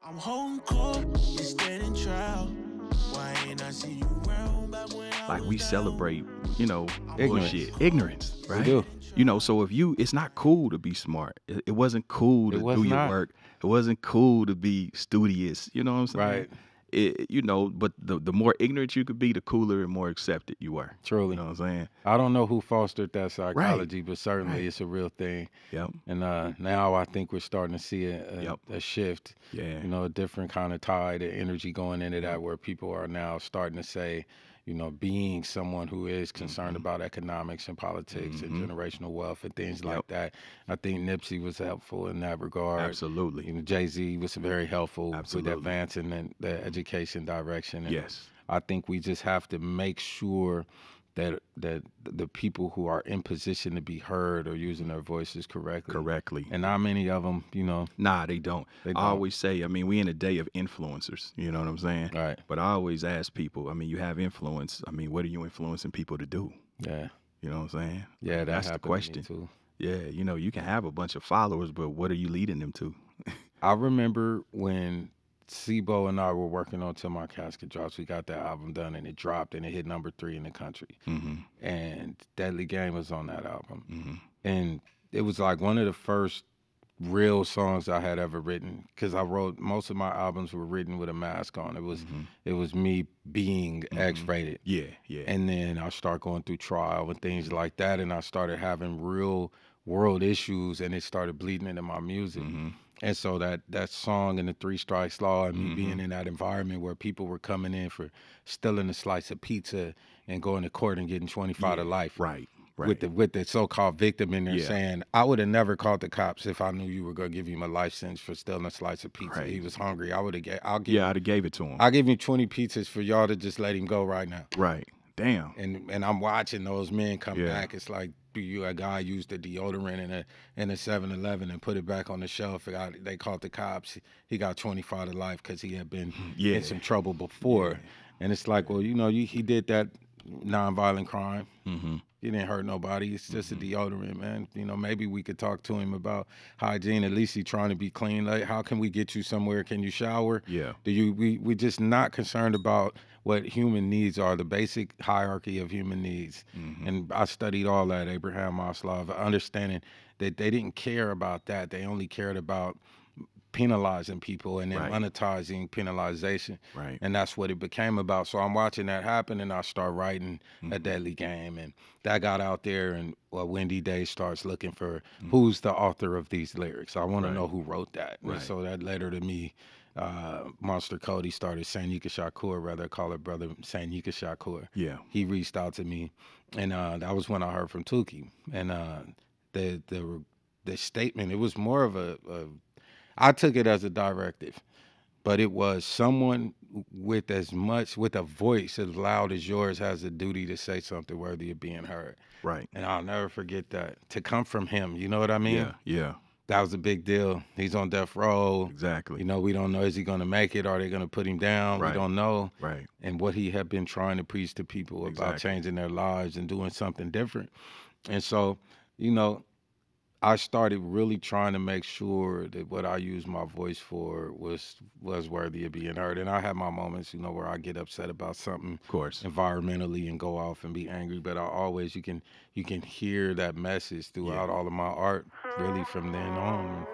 I'm holding court, you standing trial. Why ain't I see you round back when like we celebrate, Ignorance. bullshit, ignorance, right? We do. So if it's not cool to be smart. It wasn't cool to was do your not. work. It wasn't cool to be studious. You know what I'm saying? Right. But the more ignorant you could be, the cooler and more accepted you were. Truly. You know what I'm saying? I don't know who fostered that psychology, but certainly it's a real thing. Yep. And now I think we're starting to see a shift. Yeah. A different kind of tide of energy going into that, where people are now starting to say, being someone who is concerned about economics and politics and generational wealth and things like that. I think Nipsey was helpful in that regard. Absolutely. Jay-Z was very helpful Absolutely. with advancing in the education direction. And Yes. I think we just have to make sure that the people who are in position to be heard are using their voices correctly. And not many of them, Nah, they don't. They I don't. always say, we in a day of influencers. You know what I'm saying? Right. But I always ask people, you have influence. What are you influencing people to do? Yeah. You know what I'm saying? Yeah, That's the happened to me question. too. Yeah, you can have a bunch of followers, but what are you leading them to? I remember when Sibo and I were working on Till My Casket Drops. We got that album done and it dropped and it hit number 3 in the country. Mm-hmm. And Deadly Game was on that album. Mm-hmm. And it was like one of the first real songs I had ever written, because I wrote, most of my albums were written with a mask on. It was me being X-rated. Yeah. And then I start going through trial and things like that, and I started having real world issues, and it started bleeding into my music. And so that song and the 3 Strikes Law and me being in that environment where people were coming in for stealing a slice of pizza and going to court and getting 25 to life. Right. With the so-called victim in there saying, I would have never called the cops if I knew you were going to give him a life sentence for stealing a slice of pizza. Right. He was hungry. I'd have gave it to him. I'll give you 20 pizzas for y'all to just let him go right now. Right. Damn. And I'm watching those men come back. It's like a guy used a deodorant in a 7-Eleven and put it back on the shelf. They called the cops. He got 25 to life because he had been in some trouble before. And it's like, well, he did that nonviolent crime. He didn't hurt nobody. It's just a deodorant, man. Maybe we could talk to him about hygiene. At least he's trying to be clean. Like, how can we get you somewhere? Can you shower? Yeah. We just not concerned about what human needs are, the basic hierarchy of human needs. And I studied all that, Abraham Maslow, understanding that they didn't care about that. They only cared about penalizing people and then monetizing penalization. Right. And that's what it became about. So I'm watching that happen, and I start writing A Deadly Game, and that got out there, and Wendy Day starts looking for who's the author of these lyrics. I want to know who wrote that. And so that led her to me. Monster Kody started Sanyika Shakur, rather call her brother Sanyika Shakur. Yeah. He reached out to me, and that was when I heard from Tookie. And the statement, it was more of I took it as a directive, but it was someone with a voice as loud as yours has a duty to say something worthy of being heard. Right. And I'll never forget that. To come from him, you know what I mean? Yeah. That was a big deal. He's on death row. Exactly. We don't know, is he going to make it? Are they going to put him down? Right. We don't know. Right. And what he had been trying to preach to people about changing their lives and doing something different. And so, I started really trying to make sure that what I used my voice for was worthy of being heard. And I have my moments, where I get upset about something, Of course. environmentally, and go off and be angry. But I always, you can hear that message throughout all of my art, really from then on.